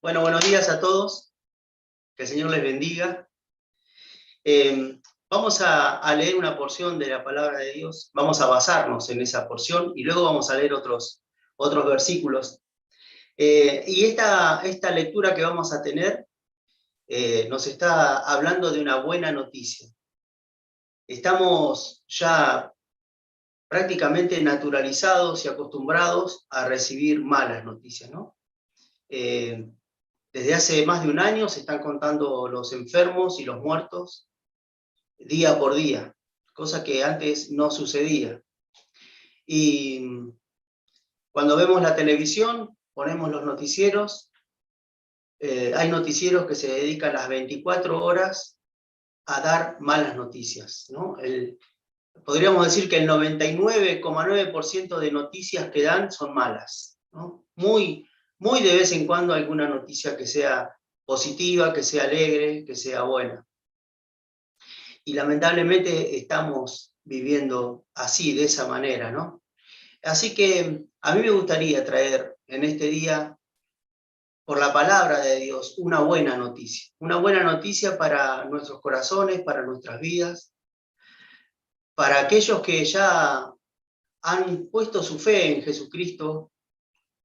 Bueno, buenos días a todos. Que el Señor les bendiga. Vamos a leer una porción de la palabra de Dios. Vamos a basarnos en esa porción y luego vamos a leer otros versículos. Y esta lectura que vamos a tener nos está hablando de una buena noticia. Estamos ya prácticamente naturalizados y acostumbrados a recibir malas noticias, ¿no? Desde hace más de un año se están contando los enfermos y los muertos día por día, cosa que antes no sucedía. Y cuando vemos la televisión, ponemos los noticieros, hay noticieros que se dedican las 24 horas a dar malas noticias, ¿no? Podríamos decir que el 99,9% de noticias que dan son malas, ¿no? Muy de vez en cuando alguna noticia que sea positiva, que sea alegre, que sea buena. Y lamentablemente estamos viviendo así, de esa manera, ¿no? Así que a mí me gustaría traer en este día, por la palabra de Dios, una buena noticia para nuestros corazones, para nuestras vidas, para aquellos que ya han puesto su fe en Jesucristo,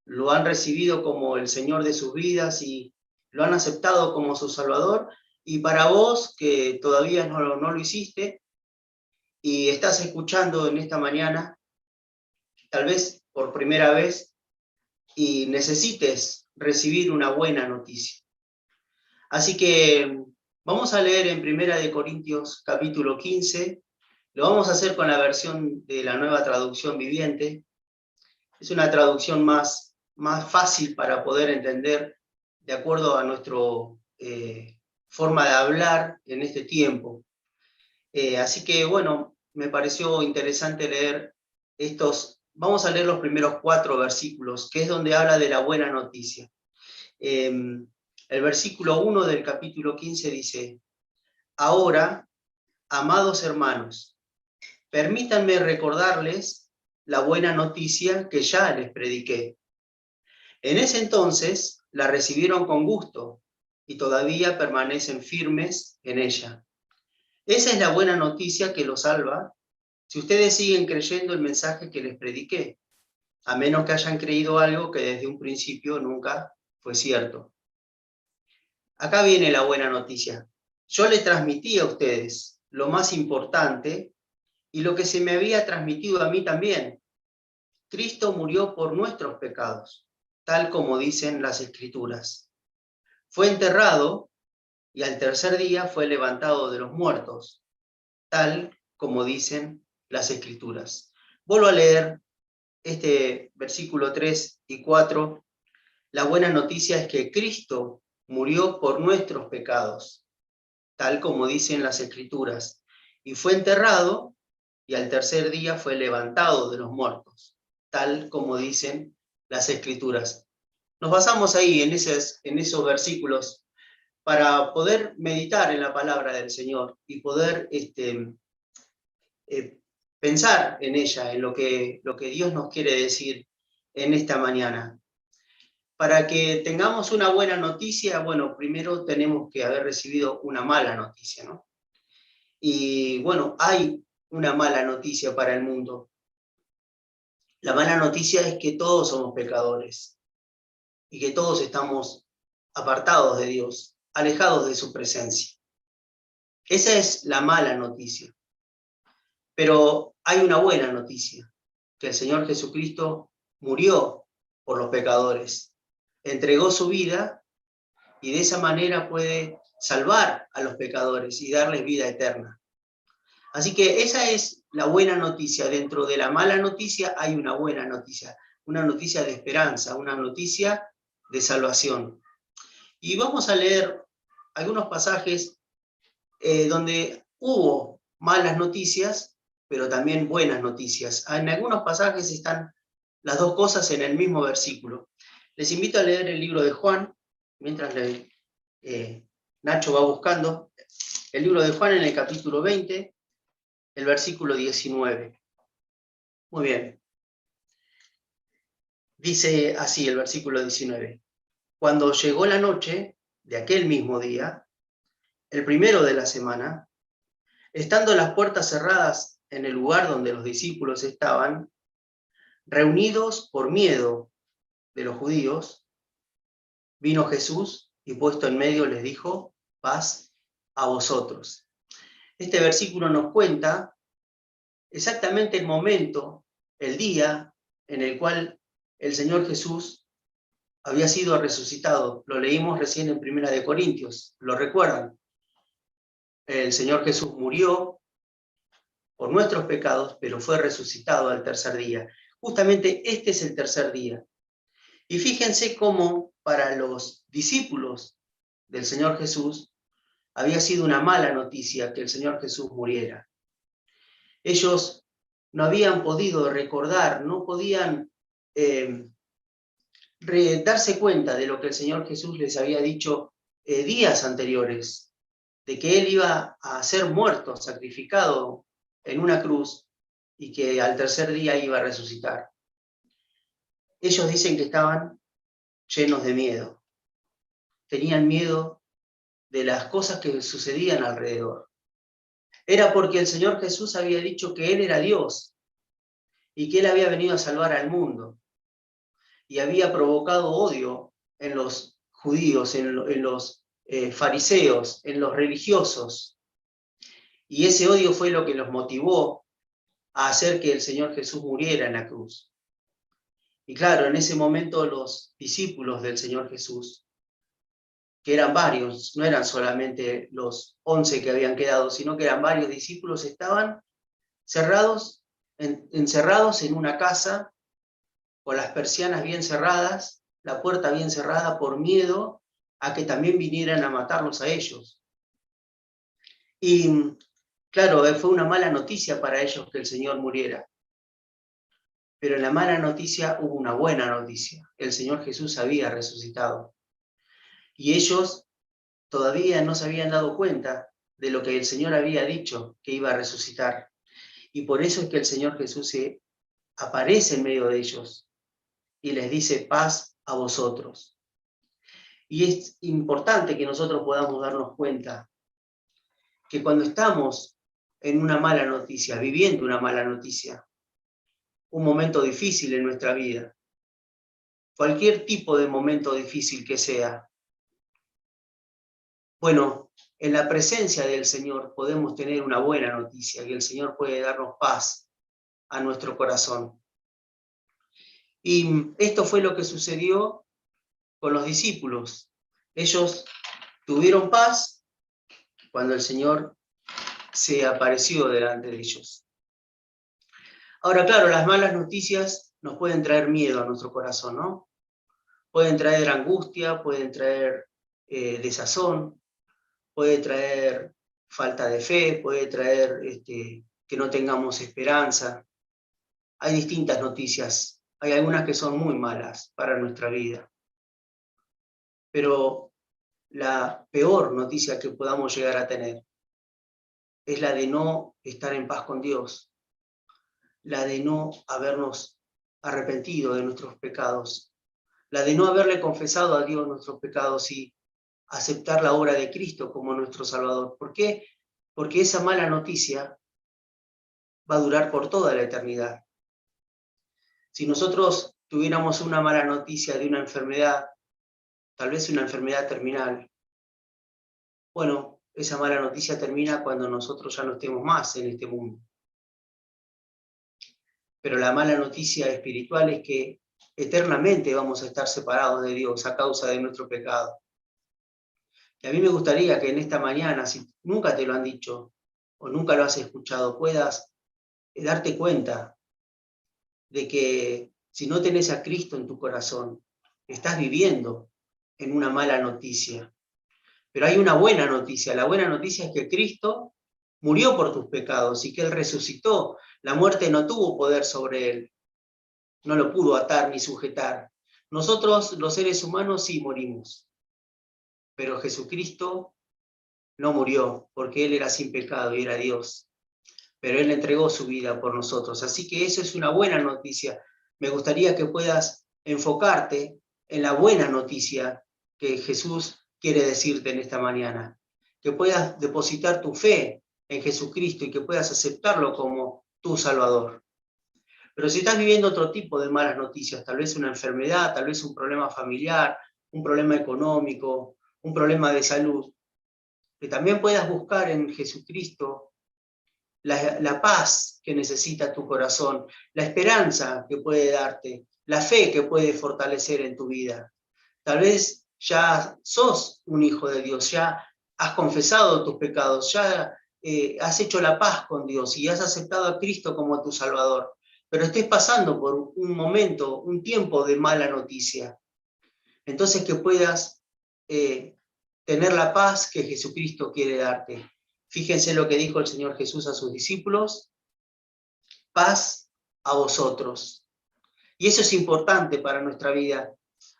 lo han recibido como el Señor de sus vidas y lo han aceptado como su Salvador, y para vos que todavía no lo hiciste y estás escuchando en esta mañana, tal vez por primera vez, y necesites recibir una buena noticia. Así que vamos a leer en 1 Corintios capítulo 15, lo vamos a hacer con la versión de la Nueva Traducción Viviente. Es una traducción más fácil para poder entender de acuerdo a nuestra forma de hablar en este tiempo. Así que bueno, me pareció interesante leer vamos a leer los primeros 4 versículos, que es donde habla de la buena noticia. El versículo 1 del capítulo 15 dice: ahora, amados hermanos, permítanme recordarles la buena noticia que ya les prediqué. En ese entonces la recibieron con gusto y todavía permanecen firmes en ella. Esa es la buena noticia que los salva si ustedes siguen creyendo el mensaje que les prediqué, a menos que hayan creído algo que desde un principio nunca fue cierto. Acá viene la buena noticia. Yo le transmití a ustedes lo más importante y lo que se me había transmitido a mí también. Cristo murió por nuestros pecados, tal como dicen las Escrituras. Fue enterrado y al tercer día fue levantado de los muertos, tal como dicen las Escrituras. Vuelvo a leer este versículo 3 y 4. La buena noticia es que Cristo murió por nuestros pecados, tal como dicen las Escrituras, y fue enterrado y al tercer día fue levantado de los muertos, tal como dicen las Escrituras. Nos basamos ahí en esos versículos para poder meditar en la palabra del Señor y poder pensar en ella, en lo que Dios nos quiere decir en esta mañana. Para que tengamos una buena noticia, bueno, primero tenemos que haber recibido una mala noticia, ¿no? Y bueno, hay una mala noticia para el mundo. La mala noticia es que todos somos pecadores y que todos estamos apartados de Dios, alejados de su presencia. Esa es la mala noticia. Pero hay una buena noticia, que el Señor Jesucristo murió por los pecadores, entregó su vida y de esa manera puede salvar a los pecadores y darles vida eterna. Así que esa es la buena noticia. Dentro de la mala noticia hay una buena noticia, una noticia de esperanza, una noticia de salvación. Y vamos a leer algunos pasajes donde hubo malas noticias, pero también buenas noticias. En algunos pasajes están las dos cosas en el mismo versículo. Les invito a leer el libro de Juan, mientras Nacho va buscando. El libro de Juan en el capítulo 20, el versículo 19. Muy bien. Dice así el versículo 19. Cuando llegó la noche de aquel mismo día, el primero de la semana, estando las puertas cerradas en el lugar donde los discípulos estaban, reunidos por miedo de los judíos, vino Jesús y puesto en medio les dijo: paz a vosotros. Este versículo nos cuenta exactamente el momento, el día en el cual el Señor Jesús había sido resucitado. Lo leímos recién en 1 Corintios, ¿lo recuerdan? El Señor Jesús murió por nuestros pecados, pero fue resucitado al tercer día. Justamente este es el tercer día. Y fíjense cómo para los discípulos del Señor Jesús había sido una mala noticia que el Señor Jesús muriera. Ellos no habían podido recordar, no podían darse cuenta de lo que el Señor Jesús les había dicho días anteriores, de que Él iba a ser muerto, sacrificado en una cruz, y que al tercer día iba a resucitar. Ellos dicen que estaban llenos de miedo. Tenían miedo de las cosas que sucedían alrededor. Era porque el Señor Jesús había dicho que Él era Dios y que Él había venido a salvar al mundo. Y había provocado odio en los judíos, en los fariseos, en los religiosos. Y ese odio fue lo que los motivó a hacer que el Señor Jesús muriera en la cruz. Y claro, en ese momento los discípulos del Señor Jesús, que eran varios, no eran solamente los 11 que habían quedado, sino que eran varios discípulos, estaban encerrados en una casa, con las persianas bien cerradas, la puerta bien cerrada, por miedo a que también vinieran a matarlos a ellos. Y claro, fue una mala noticia para ellos que el Señor muriera. Pero en la mala noticia hubo una buena noticia. El Señor Jesús había resucitado. Y ellos todavía no se habían dado cuenta de lo que el Señor había dicho, que iba a resucitar. Y por eso es que el Señor Jesús se aparece en medio de ellos y les dice: paz a vosotros. Y es importante que nosotros podamos darnos cuenta que cuando estamos en una mala noticia, viviendo una mala noticia, un momento difícil en nuestra vida, cualquier tipo de momento difícil que sea, bueno, en la presencia del Señor podemos tener una buena noticia, que el Señor puede darnos paz a nuestro corazón. Y esto fue lo que sucedió con los discípulos. Ellos tuvieron paz cuando el Señor se apareció delante de ellos. Ahora, claro, las malas noticias nos pueden traer miedo a nuestro corazón, ¿no? Pueden traer angustia, pueden traer desazón, puede traer falta de fe, puede traer que no tengamos esperanza. Hay distintas noticias, hay algunas que son muy malas para nuestra vida. Pero la peor noticia que podamos llegar a tener es la de no estar en paz con Dios, la de no habernos arrepentido de nuestros pecados, la de no haberle confesado a Dios nuestros pecados y aceptar la obra de Cristo como nuestro Salvador. ¿Por qué? Porque esa mala noticia va a durar por toda la eternidad. Si nosotros tuviéramos una mala noticia de una enfermedad, tal vez una enfermedad terminal, bueno, esa mala noticia termina cuando nosotros ya no estemos más en este mundo. Pero la mala noticia espiritual es que eternamente vamos a estar separados de Dios a causa de nuestro pecado. Y a mí me gustaría que en esta mañana, si nunca te lo han dicho o nunca lo has escuchado, puedas darte cuenta de que si no tenés a Cristo en tu corazón, estás viviendo en una mala noticia. Pero hay una buena noticia. La buena noticia es que Cristo murió por tus pecados y que Él resucitó. La muerte no tuvo poder sobre Él. No lo pudo atar ni sujetar. Nosotros, los seres humanos, sí morimos. Pero Jesucristo no murió porque Él era sin pecado y era Dios. Pero Él entregó su vida por nosotros. Así que eso es una buena noticia. Me gustaría que puedas enfocarte en la buena noticia que Jesús quiere decirte en esta mañana. Que puedas depositar tu fe en Jesucristo y que puedas aceptarlo como tu Salvador. Pero si estás viviendo otro tipo de malas noticias, tal vez una enfermedad, tal vez un problema familiar, un problema económico, un problema de salud, que también puedas buscar en Jesucristo la paz que necesita tu corazón, la esperanza que puede darte, la fe que puede fortalecer en tu vida. Tal vez ya sos un hijo de Dios, ya has confesado tus pecados, ya has hecho la paz con Dios y has aceptado a Cristo como tu Salvador, pero estés pasando por un momento, un tiempo de mala noticia. Entonces que puedas tener la paz que Jesucristo quiere darte. Fíjense lo que dijo el Señor Jesús a sus discípulos: paz a vosotros. Y eso es importante para nuestra vida.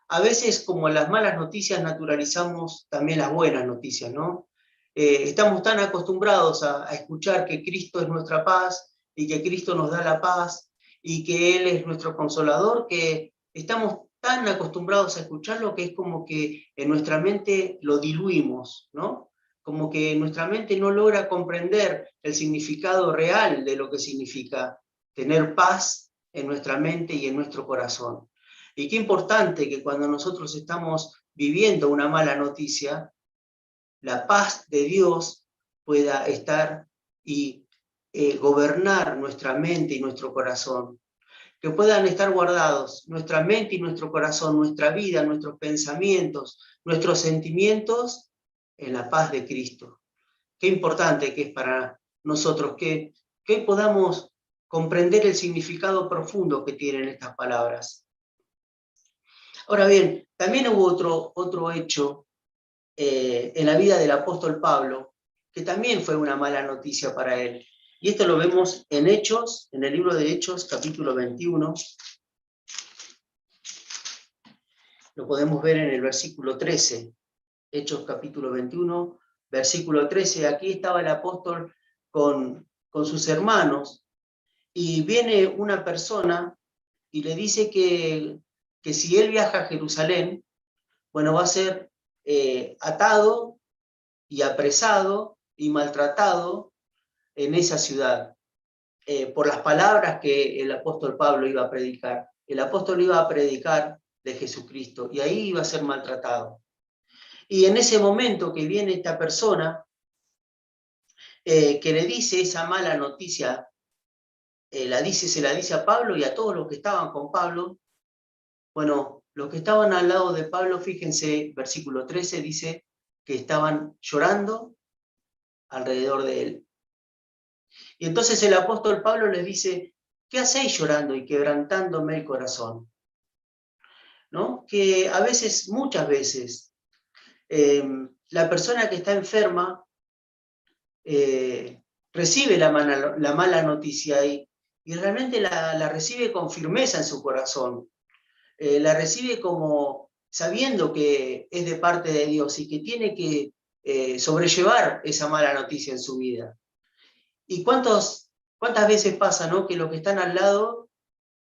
A veces, como en las malas noticias, naturalizamos también las buenas noticias, ¿no? Estamos tan acostumbrados a escuchar que Cristo es nuestra paz y que Cristo nos da la paz y que Él es nuestro consolador, que estamos tan acostumbrados a escucharlo que es como que en nuestra mente lo diluimos, ¿no? Como que nuestra mente no logra comprender el significado real de lo que significa tener paz en nuestra mente y en nuestro corazón. Y qué importante que cuando nosotros estamos viviendo una mala noticia, la paz de Dios pueda estar y gobernar nuestra mente y nuestro corazón. Que puedan estar guardados nuestra mente y nuestro corazón, nuestra vida, nuestros pensamientos, nuestros sentimientos en la paz de Cristo. Qué importante que es para nosotros que podamos comprender el significado profundo que tienen estas palabras. Ahora bien, también hubo otro hecho en la vida del apóstol Pablo, que también fue una mala noticia para él. Y esto lo vemos en Hechos, en el libro de Hechos, capítulo 21. Lo podemos ver en el versículo 13. Hechos capítulo 21, versículo 13. Aquí estaba el apóstol con sus hermanos, y viene una persona y le dice que si él viaja a Jerusalén, bueno, va a ser atado y apresado y maltratado en esa ciudad, por las palabras que el apóstol Pablo iba a predicar. El apóstol iba a predicar de Jesucristo y ahí iba a ser maltratado. Y en ese momento que viene esta persona que le dice esa mala noticia, se la dice a Pablo y a todos los que estaban con Pablo. Bueno, los que estaban al lado de Pablo, fíjense, versículo 13 dice que estaban llorando alrededor de él. Y entonces el apóstol Pablo les dice: ¿qué hacéis llorando y quebrantándome el corazón? ¿No? Que a veces, muchas veces, la persona que está enferma recibe la mala noticia y realmente la recibe con firmeza en su corazón. La recibe como sabiendo que es de parte de Dios y que tiene que sobrellevar esa mala noticia en su vida. ¿Y cuántas veces pasa, ¿no?, que los que están al lado,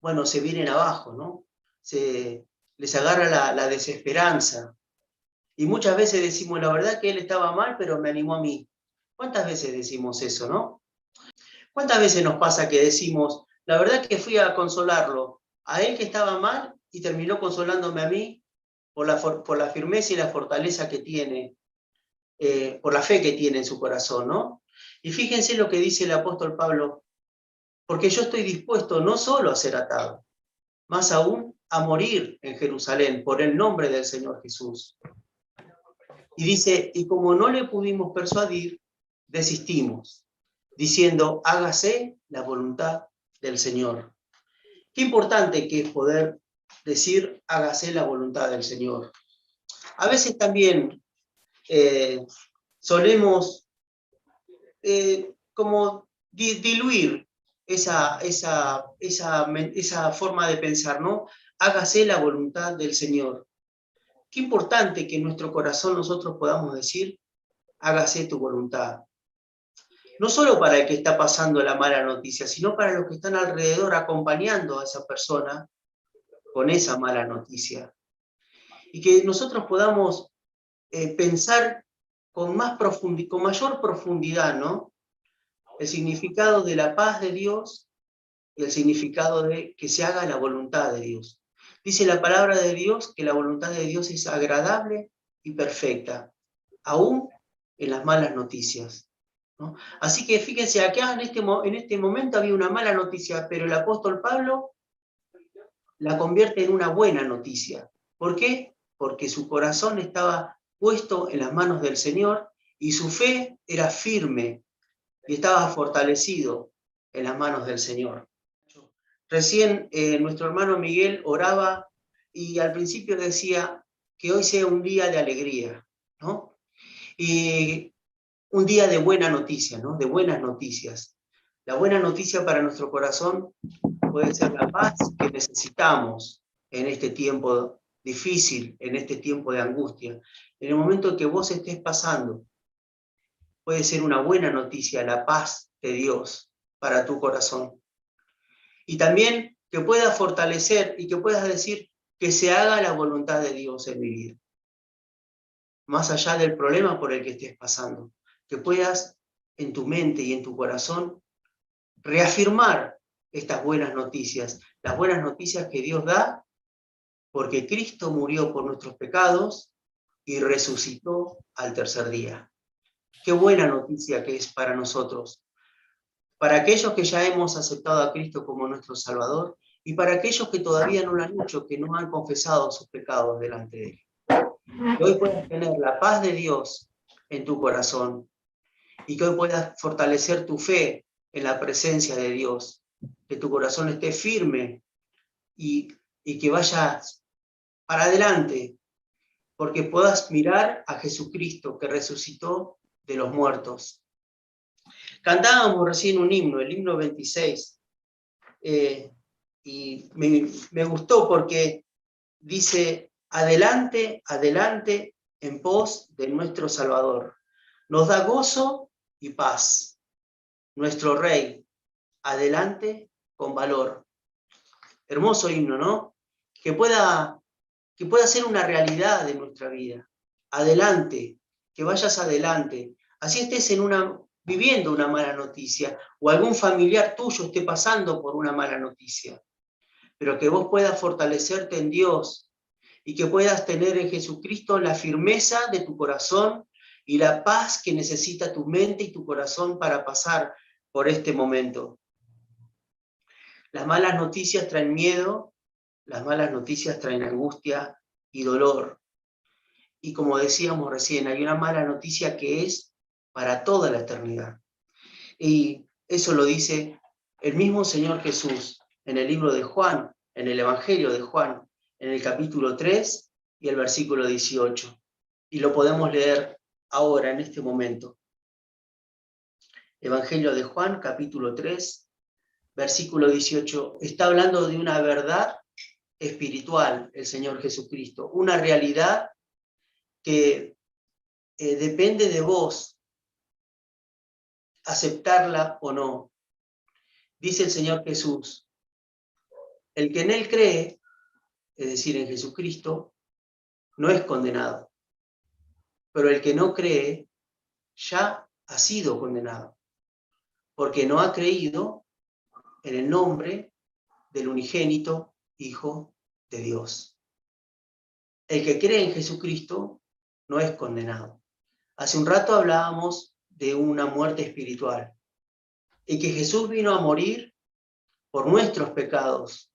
bueno, se vienen abajo, ¿no? Les agarra la desesperanza. Y muchas veces decimos: la verdad que él estaba mal, pero me animó a mí. ¿Cuántas veces decimos eso, no? ¿Cuántas veces nos pasa que decimos: la verdad que fui a consolarlo, a él que estaba mal, y terminó consolándome a mí por la firmeza y la fortaleza que tiene, por la fe que tiene en su corazón, ¿no? Y fíjense lo que dice el apóstol Pablo: porque yo estoy dispuesto no solo a ser atado, más aún a morir en Jerusalén por el nombre del Señor Jesús. Y dice: y como no le pudimos persuadir, desistimos, diciendo: hágase la voluntad del Señor. Qué importante que es poder decir: hágase la voluntad del Señor. A veces también solemos como diluir esa forma de pensar, ¿no? Hágase la voluntad del Señor. Qué importante que en nuestro corazón nosotros podamos decir: hágase tu voluntad. No solo para el que está pasando la mala noticia, sino para los que están alrededor acompañando a esa persona con esa mala noticia. y que nosotros podamos pensar con mayor profundidad, ¿no? El significado de la paz de Dios y el significado de que se haga la voluntad de Dios. Dice la palabra de Dios que la voluntad de Dios es agradable y perfecta, aún en las malas noticias, ¿no? Así que fíjense, acá en este momento había una mala noticia, pero el apóstol Pablo la convierte en una buena noticia. ¿Por qué? Porque su corazón estaba puesto en las manos del Señor y su fe era firme y estaba fortalecido en las manos del Señor. Recién nuestro hermano Miguel oraba y al principio decía que hoy sea un día de alegría, ¿no? Y un día de buena noticia, ¿no? De buenas noticias. La buena noticia para nuestro corazón puede ser la paz que necesitamos en este tiempo difícil, en este tiempo de angustia. En el momento que vos estés pasando, puede ser una buena noticia la paz de Dios para tu corazón. Y también que puedas fortalecer y que puedas decir que se haga la voluntad de Dios en mi vida. Más allá del problema por el que estés pasando, que puedas en tu mente y en tu corazón reafirmar estas buenas noticias, las buenas noticias que Dios da, porque Cristo murió por nuestros pecados y resucitó al tercer día. Qué buena noticia que es para nosotros, para aquellos que ya hemos aceptado a Cristo como nuestro Salvador y para aquellos que todavía no lo han hecho, que no han confesado sus pecados delante de Él. Que hoy puedas tener la paz de Dios en tu corazón y que hoy puedas fortalecer tu fe en la presencia de Dios, que tu corazón esté firme y que vayas para adelante, porque puedas mirar a Jesucristo que resucitó de los muertos. Cantábamos recién un himno, el himno 26, y me gustó porque dice, adelante, adelante, en pos de nuestro Salvador. Nos da gozo y paz. Nuestro Rey, adelante con valor. Hermoso himno, ¿no? Que pueda ser una realidad de nuestra vida. Adelante, que vayas adelante. Así estés viviendo una mala noticia o algún familiar tuyo esté pasando por una mala noticia. Pero que vos puedas fortalecerte en Dios y que puedas tener en Jesucristo la firmeza de tu corazón y la paz que necesita tu mente y tu corazón para pasar por este momento. Las malas noticias traen miedo, las malas noticias traen angustia y dolor. Y como decíamos recién, hay una mala noticia que es para toda la eternidad. Y eso lo dice el mismo Señor Jesús en el libro de Juan, en el Evangelio de Juan, en el capítulo 3 y el versículo 18. Y lo podemos leer ahora, en este momento. Evangelio de Juan, capítulo 3, versículo 18. Está hablando de una verdad espiritual, el Señor Jesucristo, una realidad que depende de vos aceptarla o no. Dice el Señor Jesús, el que en Él cree, es decir, en Jesucristo, no es condenado, pero el que no cree ya ha sido condenado, porque no ha creído en el nombre del unigénito Hijo de Dios. El que cree en Jesucristo no es condenado. Hace un rato hablábamos de una muerte espiritual y que Jesús vino a morir por nuestros pecados,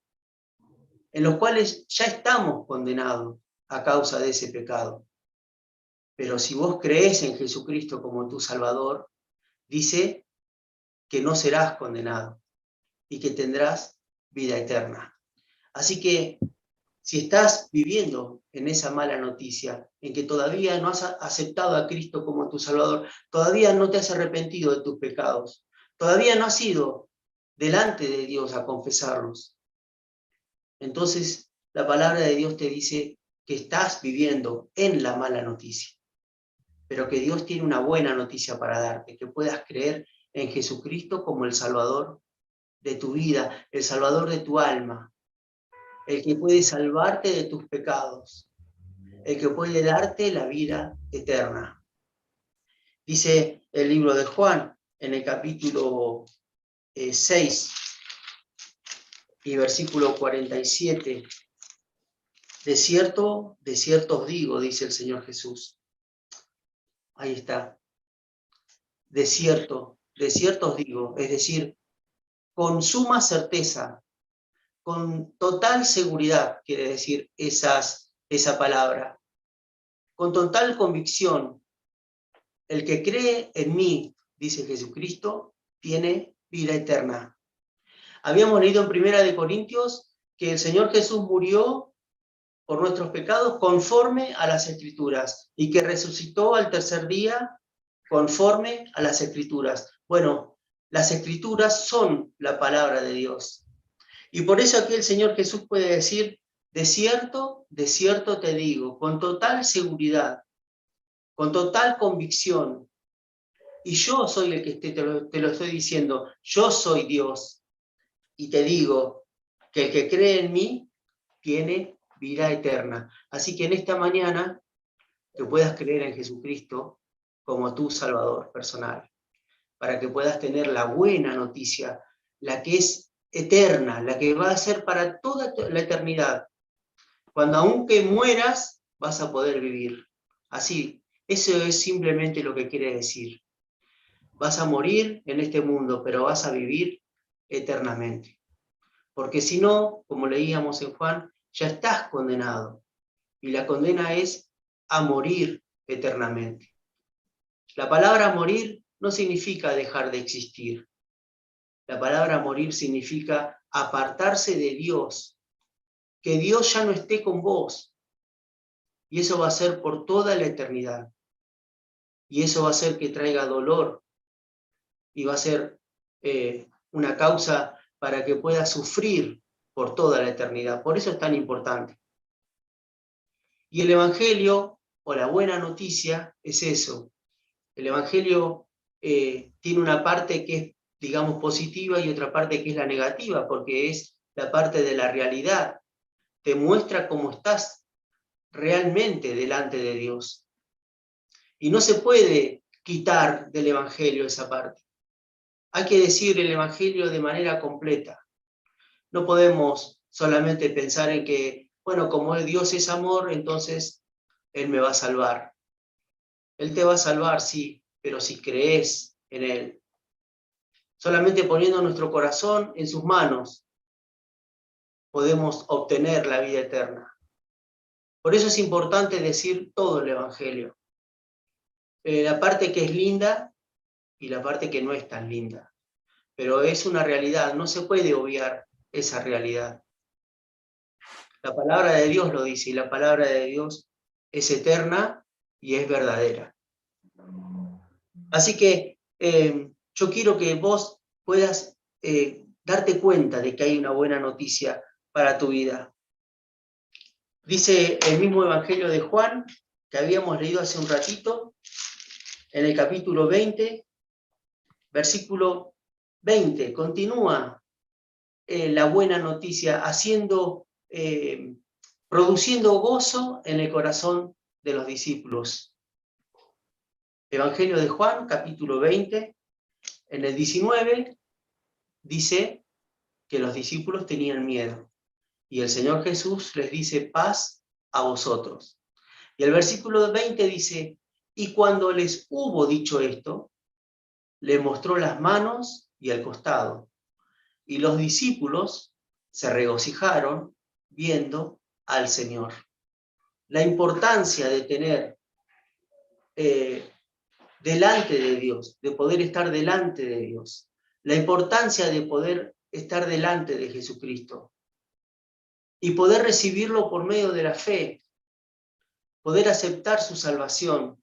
en los cuales ya estamos condenados a causa de ese pecado. Pero si vos crees en Jesucristo como tu Salvador, dice que no serás condenado y que tendrás vida eterna. Así que si estás viviendo en esa mala noticia, en que todavía no has aceptado a Cristo como tu Salvador, todavía no te has arrepentido de tus pecados, todavía no has ido delante de Dios a confesarlos, entonces la palabra de Dios te dice que estás viviendo en la mala noticia, pero que Dios tiene una buena noticia para darte, que puedas creer en Jesucristo como el Salvador de tu vida, el Salvador de tu alma, el que puede salvarte de tus pecados. el que puede darte la vida eterna. Dice el libro de Juan, en el capítulo 6 y versículo 47, de cierto os digo, dice el Señor Jesús. Ahí está. De cierto os digo, es decir, con suma certeza, con total seguridad, quiere decir esa palabra, con total convicción, el que cree en mí, dice Jesucristo, tiene vida eterna. Habíamos leído en 1 Corintios que el Señor Jesús murió por nuestros pecados conforme a las Escrituras y que resucitó al tercer día conforme a las Escrituras. Bueno, las Escrituras son la palabra de Dios. Y por eso aquí el Señor Jesús puede decir, de cierto te digo, con total seguridad, con total convicción. Y yo soy el que te lo estoy diciendo, yo soy Dios. Y te digo que el que cree en mí tiene vida eterna. Así que en esta mañana que puedas creer en Jesucristo como tu Salvador personal, para que puedas tener la buena noticia, la que es eterna, la que va a ser para toda la eternidad. Cuando aunque mueras, vas a poder vivir. Así, eso es simplemente lo que quiere decir. Vas a morir en este mundo, pero vas a vivir eternamente. Porque si no, como leíamos en Juan, ya estás condenado. Y la condena es a morir eternamente. La palabra morir no significa dejar de existir. La palabra morir significa apartarse de Dios, que Dios ya no esté con vos. Y eso va a ser por toda la eternidad. Y eso va a ser que traiga dolor. Y va a ser una causa para que puedas sufrir por toda la eternidad. Por eso es tan importante. Y el Evangelio, o la buena noticia, es eso. El Evangelio tiene una parte que es, digamos, positiva y otra parte que es la negativa, porque es la parte de la realidad. Te muestra cómo estás realmente delante de Dios. Y no se puede quitar del Evangelio esa parte. Hay que decir el Evangelio de manera completa. No podemos solamente pensar en que, bueno, como Dios es amor, entonces Él me va a salvar. Él te va a salvar, sí, pero si crees en Él. Solamente poniendo nuestro corazón en sus manos podemos obtener la vida eterna. Por eso es importante decir todo el Evangelio. La parte que es linda y la parte que no es tan linda. Pero es una realidad, no se puede obviar esa realidad. La palabra de Dios lo dice, y la palabra de Dios es eterna y es verdadera. Así que yo quiero que vos puedas darte cuenta de que hay una buena noticia para tu vida. Dice el mismo Evangelio de Juan, que habíamos leído hace un ratito, en el capítulo 20, versículo 20, continúa la buena noticia produciendo gozo en el corazón de los discípulos. Evangelio de Juan, capítulo 20, en el 19, dice que los discípulos tenían miedo. Y el Señor Jesús les dice, paz a vosotros. Y el versículo 20 dice, y cuando les hubo dicho esto, le mostró las manos y el costado. Y los discípulos se regocijaron viendo al Señor. La importancia de tener delante de Dios, de poder estar delante de Dios. La importancia de poder estar delante de Jesucristo. Y poder recibirlo por medio de la fe. Poder aceptar su salvación.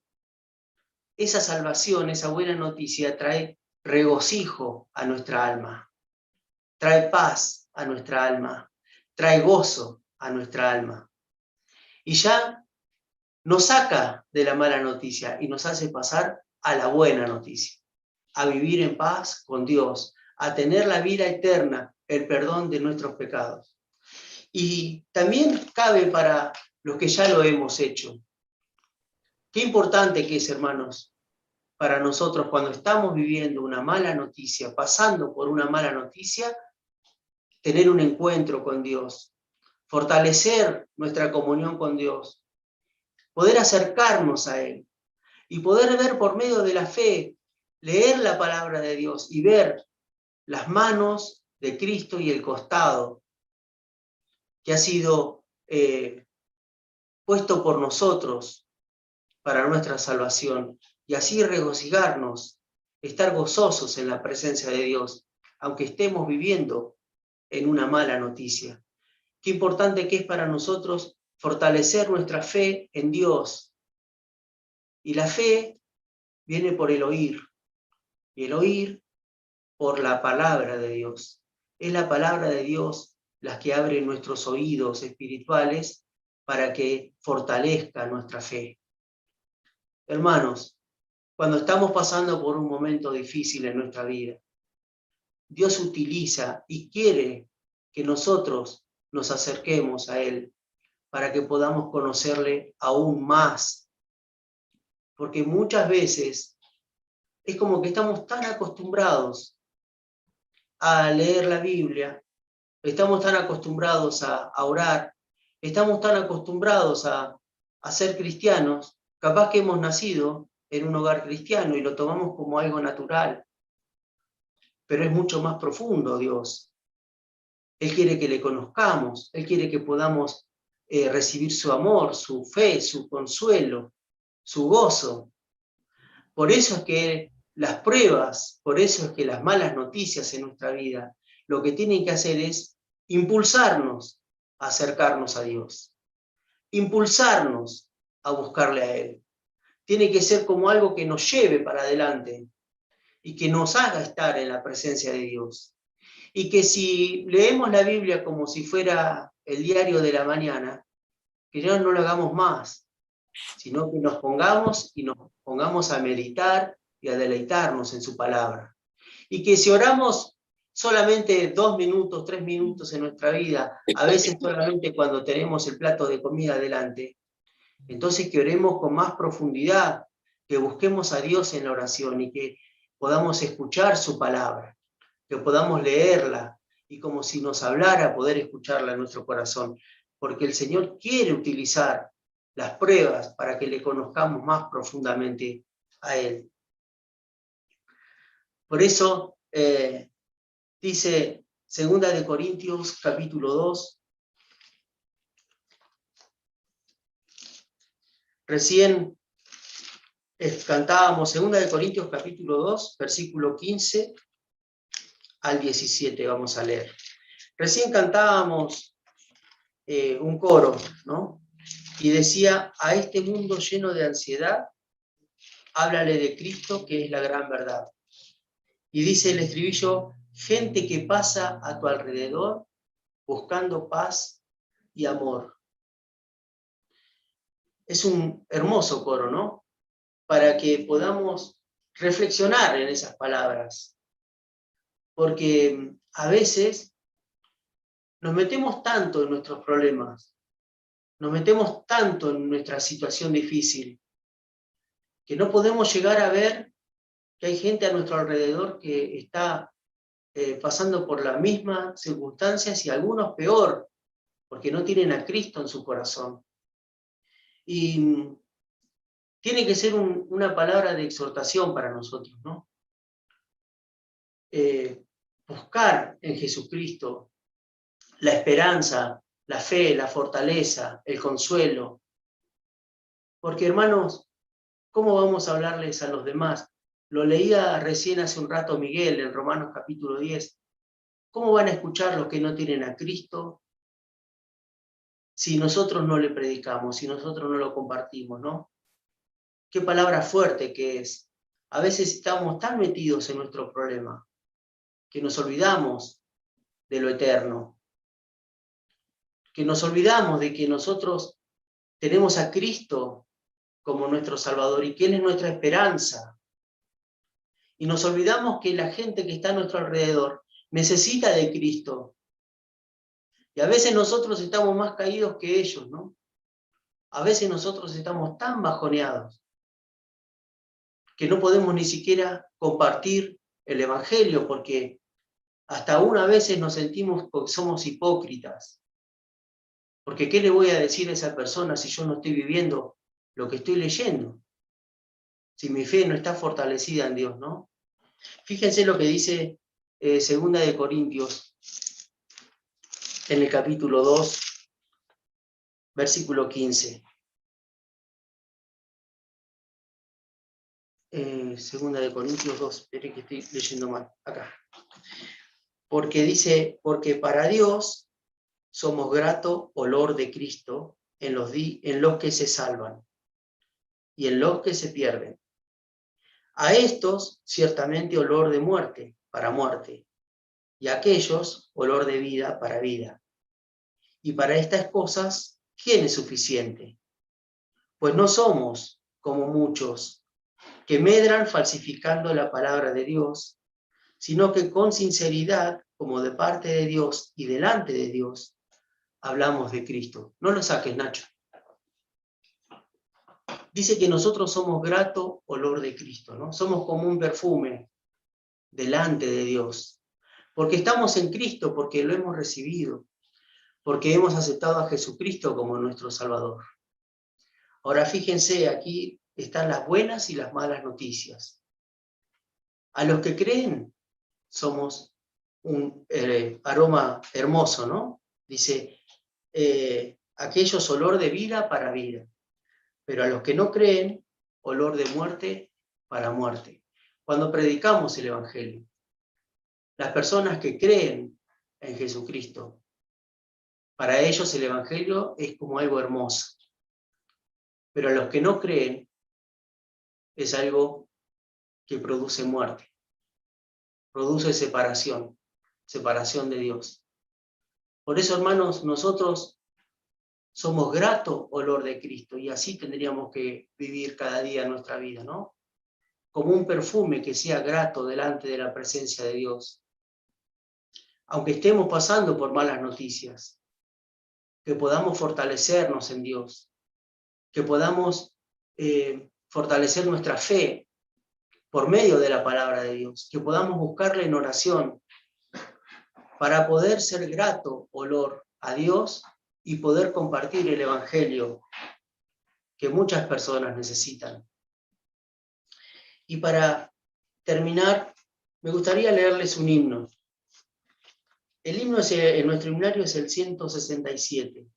Esa salvación, esa buena noticia trae regocijo a nuestra alma. Trae paz a nuestra alma. Trae gozo a nuestra alma. Y ya nos saca de la mala noticia y nos hace pasar a la buena noticia. A vivir en paz con Dios. A tener la vida eterna, el perdón de nuestros pecados. Y también cabe para los que ya lo hemos hecho. Qué importante que es, hermanos, para nosotros cuando estamos viviendo una mala noticia, pasando por una mala noticia, tener un encuentro con Dios, fortalecer nuestra comunión con Dios, poder acercarnos a Él y poder ver por medio de la fe, leer la palabra de Dios y ver las manos de Cristo y el costado que ha sido puesto por nosotros para nuestra salvación, y así regocijarnos, estar gozosos en la presencia de Dios, aunque estemos viviendo en una mala noticia. Qué importante que es para nosotros fortalecer nuestra fe en Dios. Y la fe viene por el oír, y el oír por la palabra de Dios. Es la palabra de Dios la que abre nuestros oídos espirituales para que fortalezca nuestra fe. Hermanos, cuando estamos pasando por un momento difícil en nuestra vida, Dios utiliza y quiere que nosotros nos acerquemos a Él para que podamos conocerle aún más. Porque muchas veces es como que estamos tan acostumbrados a leer la Biblia, estamos tan acostumbrados a orar, estamos tan acostumbrados a ser cristianos, capaz que hemos nacido en un hogar cristiano y lo tomamos como algo natural, pero es mucho más profundo Dios. Él quiere que le conozcamos, Él quiere que podamos recibir su amor, su fe, su consuelo, su gozo. Por eso es que las pruebas, por eso es que las malas noticias en nuestra vida, lo que tienen que hacer es impulsarnos a acercarnos a Dios, impulsarnos a buscarle a Él. Tiene que ser como algo que nos lleve para adelante y que nos haga estar en la presencia de Dios. Y que si leemos la Biblia como si fuera el diario de la mañana, que ya no lo hagamos más, sino que nos pongamos a meditar y a deleitarnos en su palabra. Y que si oramos solamente 2 minutos, 3 minutos en nuestra vida, a veces solamente cuando tenemos el plato de comida delante, entonces que oremos con más profundidad, que busquemos a Dios en la oración y que podamos escuchar su palabra, que podamos leerla y como si nos hablara poder escucharla en nuestro corazón, porque el Señor quiere utilizar las pruebas para que le conozcamos más profundamente a Él. Por eso dice 2 Corintios capítulo 2, recién cantábamos 2 Corintios capítulo 2, versículo 15 al 17, vamos a leer. Recién cantábamos un coro, ¿no? Y decía, a este mundo lleno de ansiedad, háblale de Cristo, que es la gran verdad. Y dice el estribillo, gente que pasa a tu alrededor buscando paz y amor. Es un hermoso coro, ¿no? Para que podamos reflexionar en esas palabras. Porque a veces nos metemos tanto en nuestros problemas, nos metemos tanto en nuestra situación difícil, que no podemos llegar a ver que hay gente a nuestro alrededor que está pasando por las mismas circunstancias y algunos peor, porque no tienen a Cristo en su corazón. Y tiene que ser una palabra de exhortación para nosotros, ¿no? Buscar en Jesucristo la esperanza, la fe, la fortaleza, el consuelo. Porque, hermanos, ¿cómo vamos a hablarles a los demás? Lo leía recién hace un rato Miguel en Romanos capítulo 10. ¿Cómo van a escuchar los que no tienen a Cristo si nosotros no le predicamos, si nosotros no lo compartimos, ¿no? Qué palabra fuerte que es. A veces estamos tan metidos en nuestro problema que nos olvidamos de lo eterno, que nos olvidamos de que nosotros tenemos a Cristo como nuestro Salvador y que Él es nuestra esperanza. Y nos olvidamos que la gente que está a nuestro alrededor necesita de Cristo. Y a veces nosotros estamos más caídos que ellos, ¿no? A veces nosotros estamos tan bajoneados que no podemos ni siquiera compartir el Evangelio, porque hasta una vez nos sentimos que somos hipócritas. Porque ¿qué le voy a decir a esa persona si yo no estoy viviendo lo que estoy leyendo? Si mi fe no está fortalecida en Dios, ¿no? Fíjense lo que dice 2 Corintios, en el capítulo 2, versículo 15. 2 Corintios 2, esperen que estoy leyendo mal, acá. Porque dice, porque para Dios somos grato olor de Cristo en los que se salvan y en los que se pierden. A estos ciertamente olor de muerte para muerte, y a aquellos olor de vida para vida. Y para estas cosas, ¿quién es suficiente? Pues no somos como muchos que medran falsificando la palabra de Dios, sino que con sinceridad, como de parte de Dios y delante de Dios, hablamos de Cristo. No lo saques, Nacho. Dice que nosotros somos grato olor de Cristo, ¿no? Somos como un perfume delante de Dios, porque estamos en Cristo, porque lo hemos recibido, porque hemos aceptado a Jesucristo como nuestro Salvador. Ahora fíjense, aquí están las buenas y las malas noticias. A los que creen, somos un aroma hermoso, ¿no? Dice, aquellos olor de vida para vida, pero a los que no creen, olor de muerte para muerte. Cuando predicamos el Evangelio, las personas que creen en Jesucristo, para ellos el Evangelio es como algo hermoso, pero a los que no creen es algo que produce muerte, produce separación de Dios. Por eso, hermanos, nosotros somos grato olor de Cristo y así tendríamos que vivir cada día nuestra vida, ¿no? Como un perfume que sea grato delante de la presencia de Dios. Aunque estemos pasando por malas noticias, que podamos fortalecernos en Dios, que podamos fortalecer nuestra fe por medio de la palabra de Dios, que podamos buscarle en oración para poder ser grato olor a Dios y poder compartir el Evangelio que muchas personas necesitan. Y para terminar, me gustaría leerles un himno. El himno en nuestro himnario es el 167.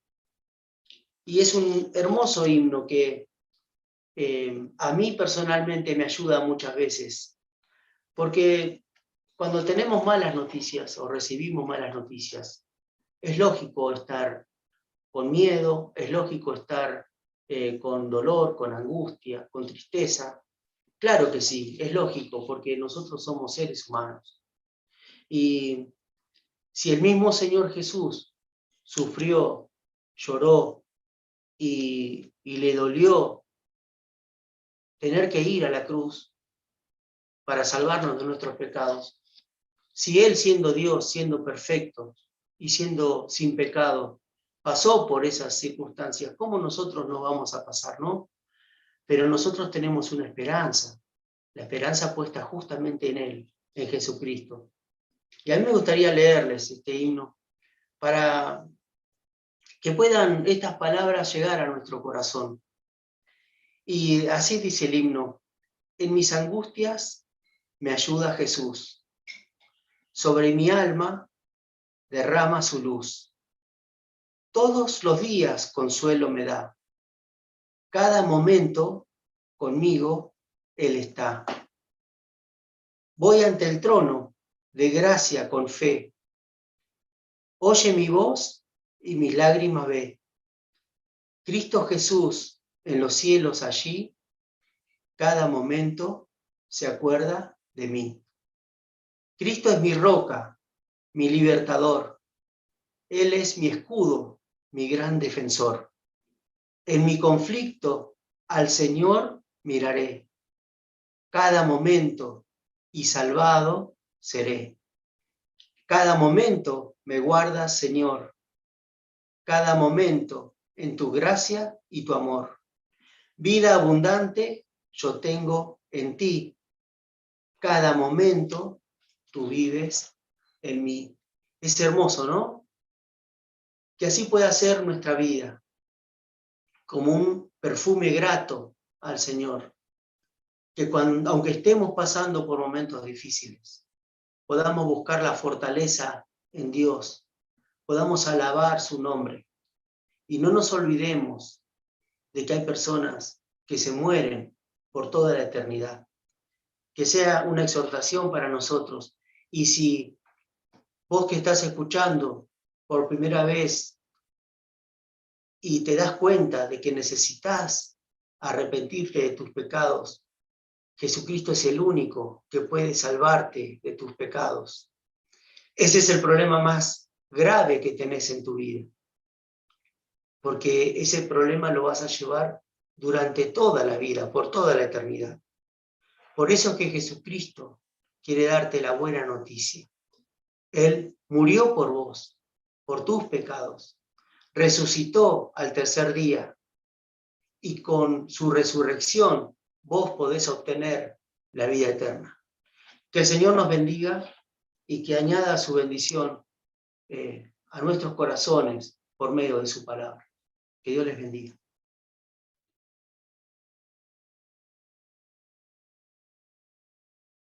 Y es un hermoso himno que a mí personalmente me ayuda muchas veces. Porque cuando tenemos malas noticias o recibimos malas noticias, es lógico estar con miedo, es lógico estar con dolor, con angustia, con tristeza. Claro que sí, es lógico, porque nosotros somos seres humanos. Y si el mismo Señor Jesús sufrió, lloró y le dolió tener que ir a la cruz para salvarnos de nuestros pecados, si Él siendo Dios, siendo perfecto y siendo sin pecado, pasó por esas circunstancias, ¿cómo nosotros no vamos a pasar, no? Pero nosotros tenemos una esperanza, la esperanza puesta justamente en Él, en Jesucristo. Y a mí me gustaría leerles este himno para que puedan estas palabras llegar a nuestro corazón. Y así dice el himno: en mis angustias me ayuda Jesús, sobre mi alma derrama su luz. Todos los días consuelo me da, cada momento conmigo Él está. Voy ante el trono de gracia con fe, oye mi voz y mis lágrimas ve. Cristo Jesús en los cielos allí, cada momento se acuerda de mí. Cristo es mi roca, mi libertador. Él es mi escudo, mi gran defensor. En mi conflicto al Señor miraré. Cada momento y salvado seré. Cada momento me guardas, Señor. Cada momento en tu gracia y tu amor. Vida abundante yo tengo en ti. Cada momento tú vives en mí. Es hermoso, ¿no? Que así pueda ser nuestra vida, como un perfume grato al Señor. Que aunque estemos pasando por momentos difíciles, podamos buscar la fortaleza en Dios, podamos alabar su nombre y no nos olvidemos de que hay personas que se mueren por toda la eternidad. Que sea una exhortación para nosotros. Y si vos que estás escuchando por primera vez y te das cuenta de que necesitas arrepentirte de tus pecados, Jesucristo es el único que puede salvarte de tus pecados. Ese es el problema más grave que tenés en tu vida, porque ese problema lo vas a llevar durante toda la vida, por toda la eternidad. Por eso es que Jesucristo quiere darte la buena noticia. Él murió por vos, por tus pecados, resucitó al tercer día y con su resurrección vos podés obtener la vida eterna. Que el Señor nos bendiga y que añada su bendición a nuestros corazones por medio de su palabra. Que Dios les bendiga.